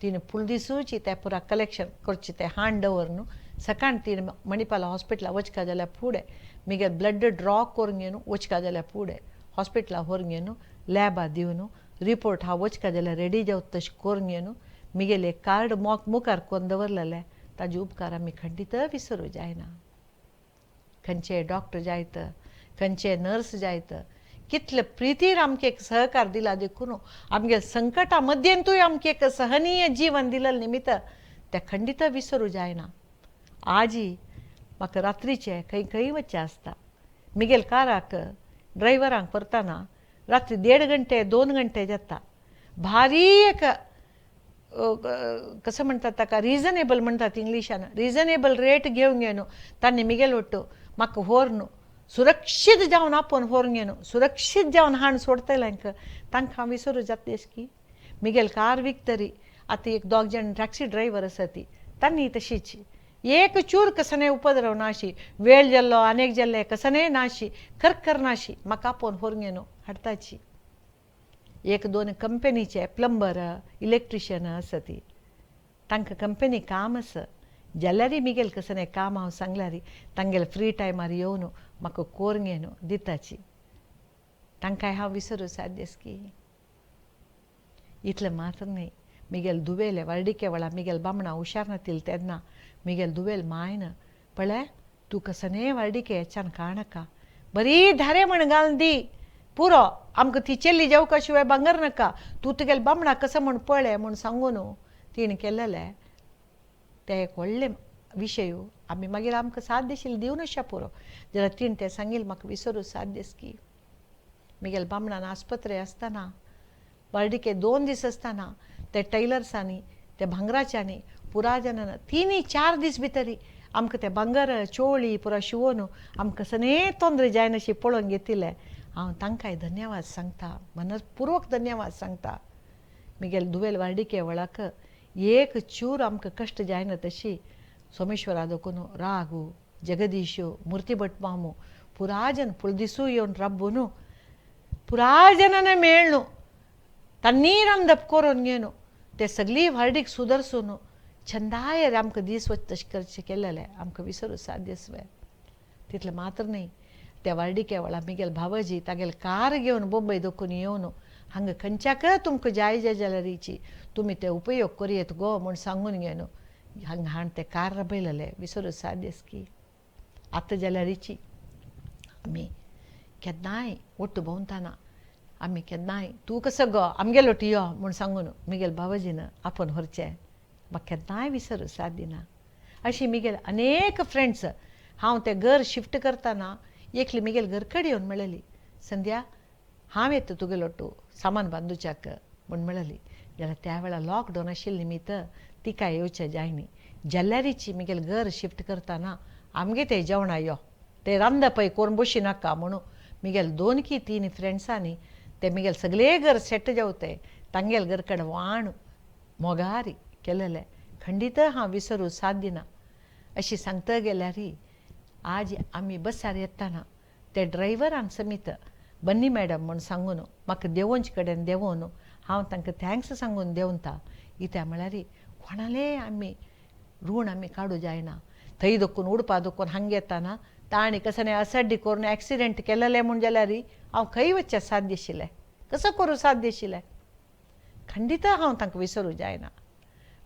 तिणें फूल दिसूच तें पुरा कलेक्शन करचें तें हांड दवरून सकाळ तिणें मणिपाल हॉस्पिटलाक वचका जाल्यार फुडें म्हगेल ब्लड ड्रॉ करून घेवन वचका जाल्यार फुडें हॉस्पिटलाक व्हरून घेवन लॅबा दिवन रिपोर्ट हांव वचका जाल्यार रेडी जावं तशें करून घेवन म्हगेलें एक कार्ड मुखार करून दवरलेलें ताजे उपकार आमी खंडीत विसरूं जायना खंयचे डॉक्टर जायत खंयचे नर्स जायत कितले प्रितीर आमकां एक सहकार दिला देखून आमगे संकटा मध्येंतूय आमकां एक सहनीय जीवन दिलें निमित्त तें खंडीत विसरूं जायना आजी म्हाका रात्रीचे खंय खंय वचचें आसता म्हगेल काराक ड्रायव्हरांक परतना रात्री 1.5 घंटे 2 घंटे जाता भारी एक कसं म्हणटात ताका रिजनेबल म्हणटात इंग्लिशान रिजनेबल रेट घेवन घेवन तांणी म्हगेल वट्टो म्हाका व्हरून सुरक्षीत जावन आपूण व्हरून घेवन सुरक्षीत जावन हाण सोडतलेंक तांकां हांव विसरूं जातलें की म्हगेल कार विकतरी आतां एक 2 जाण टॅक्सी ड्रायव्हर आसा ती तांणी तशीच एक चूर कसने उपद्रव नाशी वेळ जाल्लो अनेक जाल्ले कसने नाशी खरखर नाशी म्हाका आपूण व्हरून घेवन हाडटाची 1-2 कंपनीचे प्लंबर इलेक्ट्रिशियन आसा ती तांकां कंपनी काम आसा जाल्यार म्हगेल कसने काम हांव सांगल्यार तांगेले फ्री टायमार येवन म्हाका करून घेवन दिताची तांकांय हांव विसरूं साध्य की इतलें मात्र न्ही म्हगेल दुवेले वर्डिके वेळा म्हगेल बामणां हुशार नातिल्ले तेन्ना म्हगेल दुवेल मायन पळय तूं कसने वर्डिके हेच्यान काणका बरी धारे म्हण घालून दी पुरो आमकां ती चेल्ली जेवका शिवाय भांगर नाका तूं तुगेल बामणां कसो म्हूण पळय म्हूण सांगून तिणें केल्लेलें तें एक व्हडलें विशय आमी मागीर आमकां साध्य आशिल्लें दिवन अशें पुरो जाल्यार तिणें तें सांगिल्लें म्हाका विसरूं साध्य की म्हगेल बामणान आस्पत्रे आसतना वर्डिके 2 दीस आसतना ते टेलर्सांनी ते भांगराच्यांनी पुरा जाणांनी 3-4 दीस भितरी आमकां तें भांगर चोळी पुरा शिवून आमकां कसने तोंदरे जायना अशी पळोवन घेतिल्लें हांव तांकांय धन्यवाद सांगता मनपूर्वक धन्यवाद सांगता म्हगेल दुवेल वर्डिके वेळाक एक चूर आमकां कश्ट जायना तशी सोमेश्वरा देखून राघू जगदीशू मूर्तीभट मामू पुरा जन फुल दिसू येवन रब्बून पुरा जनांनी मेळ्ळू तन्नीर दप करून घेवन ते सगळी वर्डीक सुदरसून छंदाय आमकां दीस वच तशें करचें केल्लेलें आमकां विसरूं साध्य आसलें तितलें मात्र न्ही त्या वर्डिके वेळा म्हगेल भावाजी तागेले कार घेवन बॉम्बे देखून येवन हांगा खंयच्याक तुमकां जाय जाल्यार तुमी ते उपयोग करयेत गो म्हूण सांगून घेवन हांगा हाण ते कार राबयलेले विसरूं साध्य की आतां जाल्यार आमी केन्नाय ओट्टू भोंवतना आमी केन्नाय तूं कसो गो आमगेलो वट्ट यो म्हूण सांगून म्हगेल बाबाजीन आपूण व्हरचें म्हाका केन्नाय विसरूं साध्य ना अशी म्हगेल अनेक फ्रेंड्स हांव तें घर शिफ्ट करतना एकली म्हगेल घरकडी येवन मेळ्ळली संध्या हांव येता तुगेलो वट्टू सामान बांदूच्याक म्हूण मेळ्ळली जाल्यार त्या वेळा लॉकडावन आशिल्ले निमित्त तिकाय येवचें जायनी जाल्यारीची म्हगेल घर शिफ्ट करतना आमगे ते जेवणा यो ते रांद पळय करून बशी नाका म्हणून म्हगेल 2 की 3 फ्रेंड्सांनी ते म्हगेल सगळे घर सेट जावते तांगेल घर कडेन वाण मोगारी केलेलें खंडीत हांव विसरूं साध्य ना अशी सांगता गेल्यार आज आमी बसार येतना ते ड्रायव्हरान समीत बन्नी मॅडम म्हूण सांगून म्हाका देवोंचे कडेन देंवोवन हांव तांकां थँक्स सांगून देंवता कित्याक म्हळ्यार कोणालें आमी ऋण आमी काडूं जायना थंय देखून उडपा देखून हांगा येतना ताणी कसने असड्डी करून एक्सिडेंट केलेलें म्हूण जाल्यार हांव खंय वचचें साध्य आशिल्लें कसो करूं साध्य आशिल्लें खंडीत हांव तांकां विसरूं जायना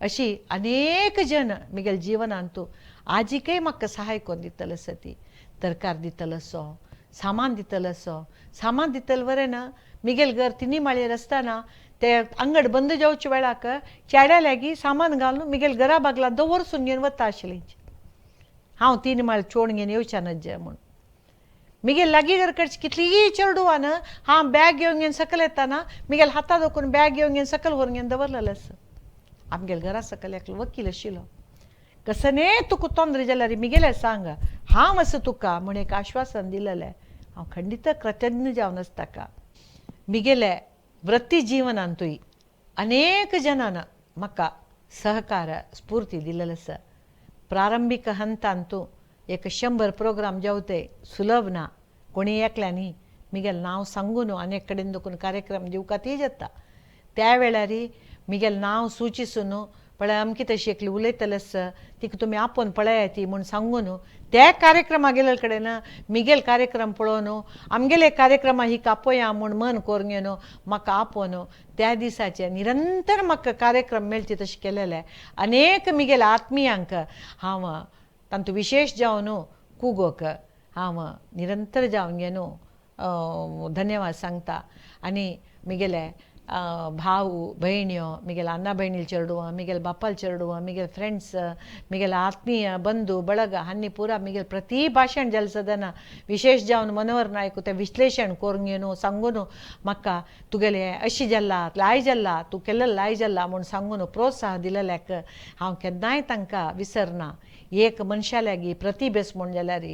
अशी अनेक जन म्हगेल जिवनांतू आजिकय म्हाका सहाय करून दितलो आसा ती तरकार दितलो असो सामान दितलो असो सामान दितले वरेन म्हगेल घर 3 माळयेर आसतना ते अंगड बंद जावचे वेळाक चेड्या लागीं सामान घालून म्हगेल घरा बागला दवरसून घेवन वता आशिल्लीं हांव 3 माळ चोड घेवन येवचें नज म्हूण म्हगेल लागीं घर कडची कितलींय चेडूवान हांव बॅग घेवन घेवन सकयल येताना म्हगेल हाता दोकून बॅग घेवन घेवन सकयल व्हरून घेवन दवरलेलें आसा आमगेल घरा सकयल एकलो वकील आशिल्लो कसने तुका तोंदरे जाल्यार म्हगेलें सांग हांव आसा तुका म्हूण एक आश्वासन दिलेलें हांव खंडीत कृतज्ञ जावन आसा ताका म्हगेलें वृत्ती जिवनांतूय अनेक जनांना म्हाका सहकार स्फूर्ती दिलेलं आसा. प्रारंभीक हंतांतू एक 100 प्रोग्राम जेवते सुलभ ना. कोणी एकल्यांनी मिगेल नांव सांगून अनेक कडेन देखून कार्यक्रम दिवपातय जाता. त्या वेळारी मिगेल नांव सुचिसून पळय अमकी तशी एकली उलयतले आसा तिका तुमी आपोवन पळयात ती म्हूण सांगून त्या कार्यक्रमा गेले कडेन मिगेल कार्यक्रम पळोवन आमगेले कार्यक्रमा ही आपोया म्हूण मन करून घेवन म्हाका आपोवन त्या दिसाचे निरंतर म्हाका कार्यक्रम मेळचे तशें केलेले अनेक मिगेल आत्मीयांक हांव तांतूं विशेष जावन कुगोक हांव निरंतर जावन घेवन धन्यवाद सांगता. आनी मिगेले भाऊ भयण्यो मिगेल अण्णा भयणील चेडूं मिगेल बापाल चेडूं मिगेल फ्रेंड्स मिगेल आत्मीय बंधू ಬಳಗ हांनी पुरा मिगेल प्रति भाशण जालें सदना विशेष जावन मनोहर नायक तें विश्लेशण करून घेवन सांगून म्हाका तुगेले अशी जाल्ला लाय जाल्ला तूं केल्लें लाय जाल्ला म्हूण सांगून प्रोत्साह दिलेल्याक हांव केन्नाय तांकां विसरना. एक मनशा लागीं प्रतिभेस म्हूण जाल्यार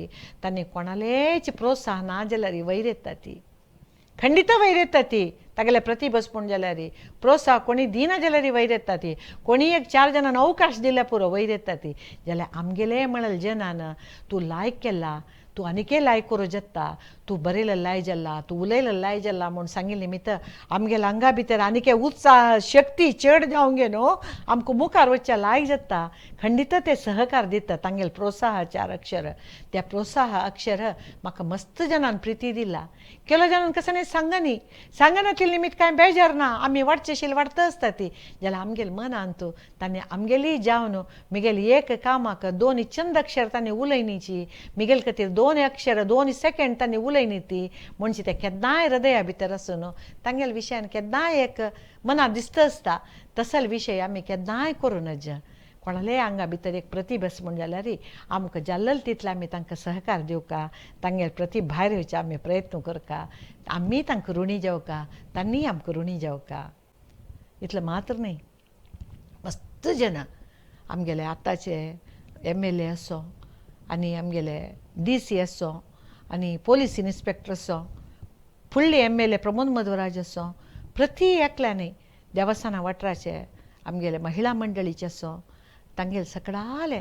तांणी कोणालेच प्रोत्साह ना जाल्यार वयर येता ती खंडित वयर येता ती तागेले प्रतिभस म्हूण जाल्यार प्रोत्साह कोणी दिना जाल्यार वयर येता ती कोणी एक 4 जणांना अवकाश दिल्या पुरो वयर येता ती जाल्यार आमगेले म्हणल जनान तूं लायक केला तूं आनिकय लायक करूं शकता तूं बरयलें लाय जाल्ला तूं उलयलें लाय जाल्ला म्हूण सांगिल्लें निमित्त आमगेल्या आंगा भितर आनिकय उत्साह शक्ती चड जावंक न्हू आमकां मुखार वचचें लायक जाता. खंडित ते सहकार दिता तांगेले प्रोत्साह 4 अक्षर त्या प्रोत्साह अक्षर म्हाका मस्त जनान प्रिती दिला. केलो जनान कसं सांगना ती निमित्त कांय बेजार ना आमी वाडचें आशिल्लें वाडटा आसता ती जाल्यार आमगेल्या मनांत तांणी आमगेली जावन मिगेली एक कामाक 2 चंद अक्षर तांणी उलयनीची मिगेल खातीर 2 अक्षर 2 सेकंड तांणी उलयनी ती म्हणजे ते केन्नाय हृदया भितर आसून तांगेल्या विशयान केन्नाय एक मनां दिसता आसता तसले विशय आमी केन्नाय करूं नज. कोणालेय आंगा भितर एक प्रतिभस म्हूण जाल्यार आमकां जाल्लें तितलें आमी तांकां सहकार दिवका तांगेले प्रति भायर येवचे आमी प्रयत्न करका आमी तांकां ऋणी जावका तांणी आमकां ऋणी जावका. इतलें मात्र न्ही मस्त जना आमगेले आतांचे MLA असो आनी आमगेले DC असो आनी पोलीस इन्स्पेक्टर असो फुडले MLA प्रमोद मध्वराज असो प्रति एकल्यानी देवस्थाना वाठाराचे आमगेले महिला मंडळीचे असो तांगेले सकडाले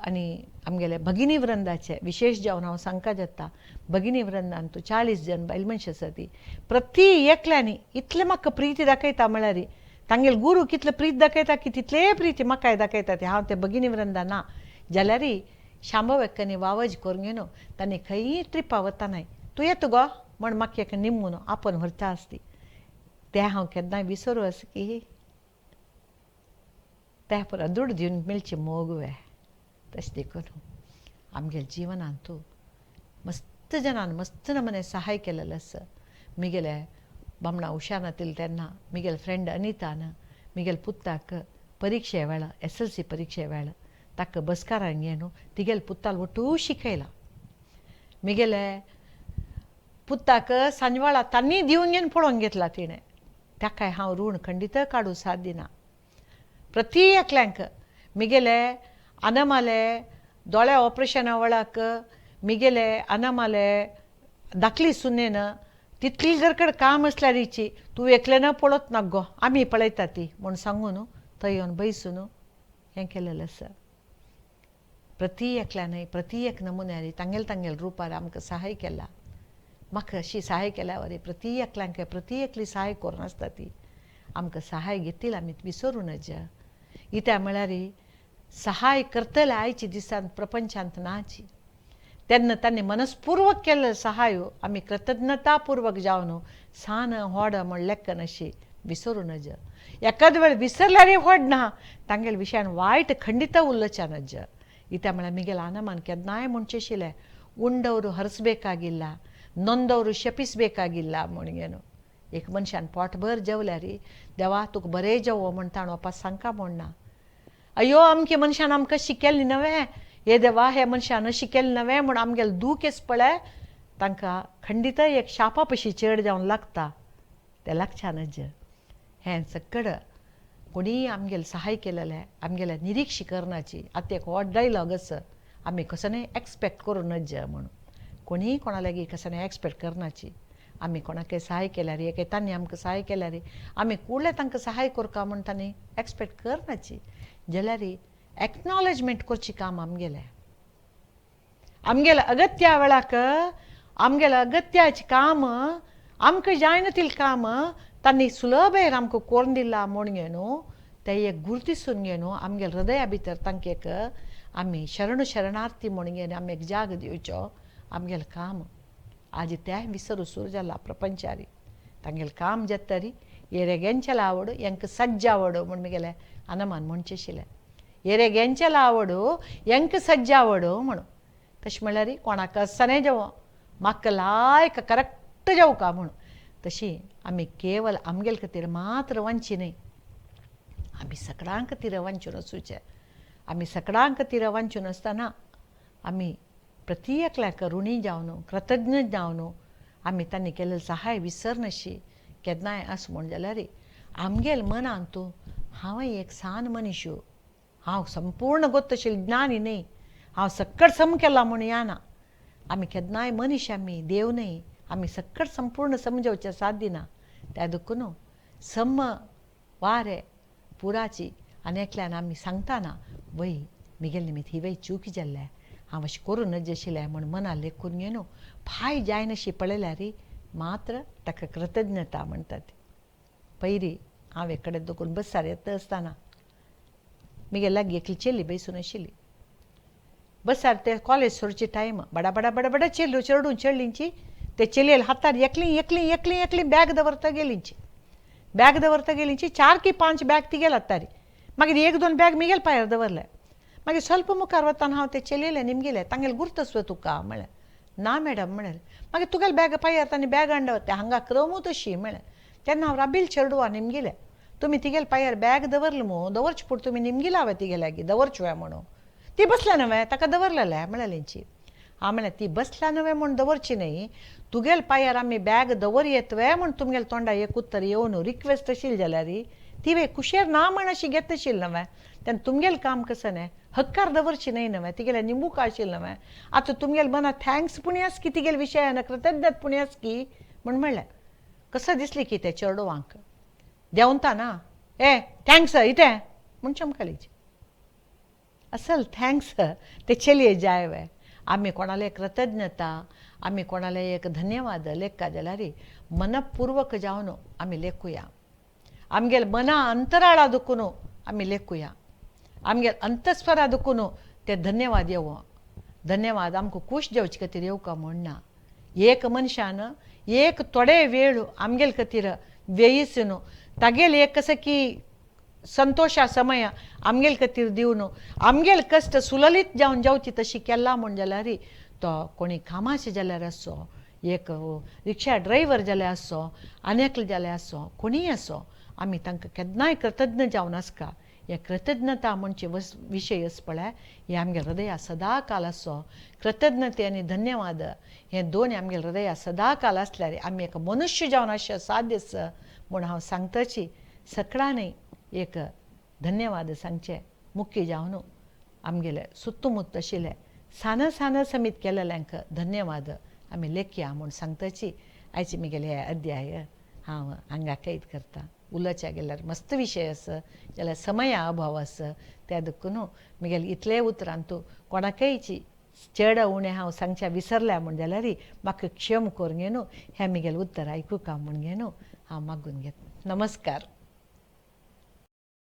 आनी आमगेले भगिनी वृंदाचे विशेष जावन हांव सांगता जाता भगिनी वृंदान तूं 40 जन बायल मनशां आसा ती प्रति एकल्यानी इतलें म्हाका प्रिती दाखयता म्हळ्यार तांगेले गुरू कितले प्रीत दाखयता की तितले प्रिती म्हाकाय दाखयता ती हांव ते भगिनी वृंदा ना जाल्यार शांबव एक्कनी वावज करून घेवन तांणी खंयी ट्रिपा वतानाय तूं येता गो म्हण म्हाका एक निम्मून आपोवन व्हरता आसती तें हांव केन्नाय विसरूं आसा की त्या पुरा दूड दिवन मेळची मोगवे. तशें देखून आमगेल्या जिवनांत मस्त जनान मस्त नमूने सहाय केलेलो आसा. मिगेले बामणा उशा नातिल तेन्ना मिगेल फ्रेंड अनितान मिगेल पुत्ताक परीक्षे वेळा SLC परीक्षे वेळा ताका बसकारान घेवन तिगेले पुत्ताल ಒಟ್ಟು शिकयला. मिगेले पुत्ताक सांजवाळा तांणी दिवन घेवन पळोवन घेतला तिणें ताकाय हांव ऋण खंडित काडूं साध्य ना. प्रति एकल्यांक मिगेले अनमाले दोळे ऑपरेशना वेळाक मिगेले अनमाले धाकली सुनेन तितली जर कड काम असल्यार इची तूं एकलें न पळोवत ना गो आमी पळयता ती म्हूण सांगून थंय येवन बसून हें केलेलें आसा. प्रति एकल्यानय प्रति एक नमुन्यार तांगेल रुपार आमकां सहाय केला. म्हाका अशी सहाय केल्या वरी प्रति एकल्यांक प्रति एकली सहाय करून आसता ती आमकां सहाय घेतील आमी विसरूं नज. इत्या म्हळ्यार सहाय करतले आयच्या दिसान प्रपंचांत नाची तेन्ना तांणी मनस्पूर्वक केल्ले सहाय आमी कृतज्ञतापूर्वक जावन सान व्हड म्हण लेखन अशी विसरूं नज. एकाद वेळ विसरल्यार व्हड ना तांगेले विशयान वायट खंडित उरलचें नज. इत्या म्हळ्यार मिगेल आनमान केन्नाय म्हणचें आशिल्लें उंडವರು हरसಬೇಕಾಗಿಲ್ಲ नೊಂದವರು ಶಪಿಸಬೇಕಾಗಿಲ್ಲ म्हणून एक मनशान पोटभर जेवल्यार देवा तुका बरें जेवो म्हण ताण वपास सांगता म्हणना. अयो अमके मनशान आमकां शिकयलें नवें हे देवा हे मनशान शिकयलें नवें म्हूण आमगेलें दूख येस पळय तांकां खंडित एक शापा पशी चड जावन लागता तें लक्षात नज. हें सकड कोणी आमगेले सहाय केलेले आमगेल्या निरीक्षीकरणाची आतां एक व्हड डायलॉग आसा आमी कसोय एक्सपेक्ट करूं नज म्हणून कोणी कोणा लागीं कसोय एक्सपेक्ट करनाची आमी कोणाकय सहाय केल्यार एके तांणी आमकां सहाय केल्यार आमी कुडले तांकां सहाय करता म्हूण तांणी एक्सपेक्ट करनाची जाल्यार एक्नॉलेजमेंट करची काम आमगेलें आमगेल्या अगत्या वेळाक आमगेल्या अगत्याचें काम आमकां जायना तिल काम तांणी सुलभेर आमकां कोरून दिला म्हूण गे न्हू तें एक गुर्तिसून गे न्हू आमगे हृदया भितर तांकां एक आमी शरणार्थी म्हूण गे आमी एक जाग दिवचो आमगेलें काम आज तें विसरूसूर जाला प्रपंचारी तांगेलें काम जेतरी एरेगेंचेला आवड हेंक सज्जावड म्हूण म्हगेलें हनुमान म्हणचें आशिल्लें एरेगेंचेला आवड हेंक सज्जावड म्हणून तशें म्हळ्यार कोणाक सणें जेवं म्हाका लायक करेक्ट जेवका म्हणून तशी आमी केवल आमगेले खातीर मात्र वांची न्हय आमी सगळ्यां खातीर वांचून वचूचें आमी सगळ्यां खातीर वांचून आसतना आमी प्रत्येकल्याक ऋणी जावन कृतज्ञ जावन आमी तांणी केलें सहाय विसरनाशी केन्नाय आस म्हूण जाल्यार आमगेल्या मनांत तूं हांव एक सान मनीस हांव संपूर्ण गोत्त आशिल्लें ज्ञानी न्हय हांव सक्कट सम केला म्हूण येना आमी केन्नाय मनीस आमी देव न्हय आमी सक्कट संपूर्ण समजोवचें साध्य ना त्या दुखून सम वारें पुराची आनी एकल्यान आमी सांगताना वय म्हगेले निमित्त ही वय चूक जाल्लें हांव अशें करूं नज आशिल्लें म्हूण मनां लेखून गे न्हू फाय जायनाशी पळयल्यार मात्र ताका कृतज्ञता म्हणटात पयलीं हांव एक कडेन दुखून बसार येता आसतना म्हगे लागीं एकली चेली बसून आशिल्ली बसार ते कॉलेज सोडचे टायम बडा बडा बडा बडा चेडूं चेडलींची ते चलयेल हातार एकली बॅग दवरता गेलींची बॅग दवरता गेलींची 4 की 5 बॅग तिगेल हातारी मागीर 1-2 बॅग म्हगेल पांयार दवरले मागीर स्वल्प मुखार वताना हांव ते चलयेलें निमगेलें तांगेले गुर्तस्व तुका म्हळें ना मॅडम म्हळें मागीर तुगेले बॅग पांयार तांणी बॅग हाडून दवरता हांगा क्रमूच अशी म्हळें तेन्ना हांव राबिल चेडूं निमगेलें तुमी तिगेले पांयार बॅग दवरलें मू दवरचे पुट तुमी निमगेले हांवें तिगे लागीं दवरचें म्हणून ती बसल्या न्हय ताका दवरलेलें म्हळेंची हांव म्हळें ती बसल्या न्हय म्हूण दवरची न्हय तुगेले पांयार आमी बॅग दवर येतवे म्हूण तुमगेले तोंडा एक उत्तर येवन रिक्वेस्ट आशिल्ली जाल्यार ती वे कुशेर ना म्हण अशी घेत आशिल्ली न्हय तेन्ना तुमगेलें काम कसं न्हय हक्कार दवरची न्हय न्हय तिगेलें निंबूक आशिल्लें न्हय आतां तुमगेले मनात थँक्स पुण्यास की तिगेले विशयान कृतज्ञत पुण्यास की म्हूण म्हणलें कसं दिसलें की तें चेडवांक देंवता ना थँक्स इतें म्हूण चमकलीची असल थँक्स ते चलये जाय वे आमी कोणाले कृतज्ञता आमी कोणाले एक धन्यवाद लेखा जाल्यार मनपूर्वक जावन आमी लेखुया आमगेले मना अंतराळा दुखून आमी लेखुया आमगेले अंतस्वरा दुखून ते धन्यवाद येवं धन्यवाद आमकां खूश जेवचे खातीर येवका म्हणना एक मनशान एक थोडे वेळ आमगेले खातीर वेयीसून तागेले एक कसं की संतोषा समय आमगेले खातीर दिवन आमगेले कश्ट सुललीत जावन जावची तशी केला म्हूण जाल्यार तो कोणी कामाचे जाल्यार आसो एक रिक्षा ड्रायव्हर जाल्यार आसो आनेकले जाल्यार आसो कोणीय आसो आमी तांकां केन्नाय कृतज्ञ जावन आसका हे कृतज्ञता म्हणचे विशय आस पळय हे आमगे हृदया सदा काल आसो कृतज्ञते आनी धन्यवाद हे दोन आमगे हृदया सदा काल आसल्यार आमी एक मनुष्य जावन अशें साध्य आस म्हूण हांव सांगताची सगळ्यांनी एक धन्यवाद सांगचे मुख्य जावन आमगेले सुत्तमुत्त आशिल्ले सान समीत केलेल्यांक धन्यवाद आमी लेखया म्हूण सांगताची आयचे म्हगेले हे अध्याय हांव हांगा कैद करता उलोवच्या गेल्यार मस्त विशय आस जाल्यार समया अभाव आस त्या दुखून म्हगेले इतले उतरान तूं कोणाकयची चड उणें हांव सांगच्या विसरल्या म्हूण जाल्यार म्हाका क्षम करूं गे न्हू हें म्हगेलें उत्तर आयकूंक म्हूण गे न्हू हांव मागून घेता नमस्कार.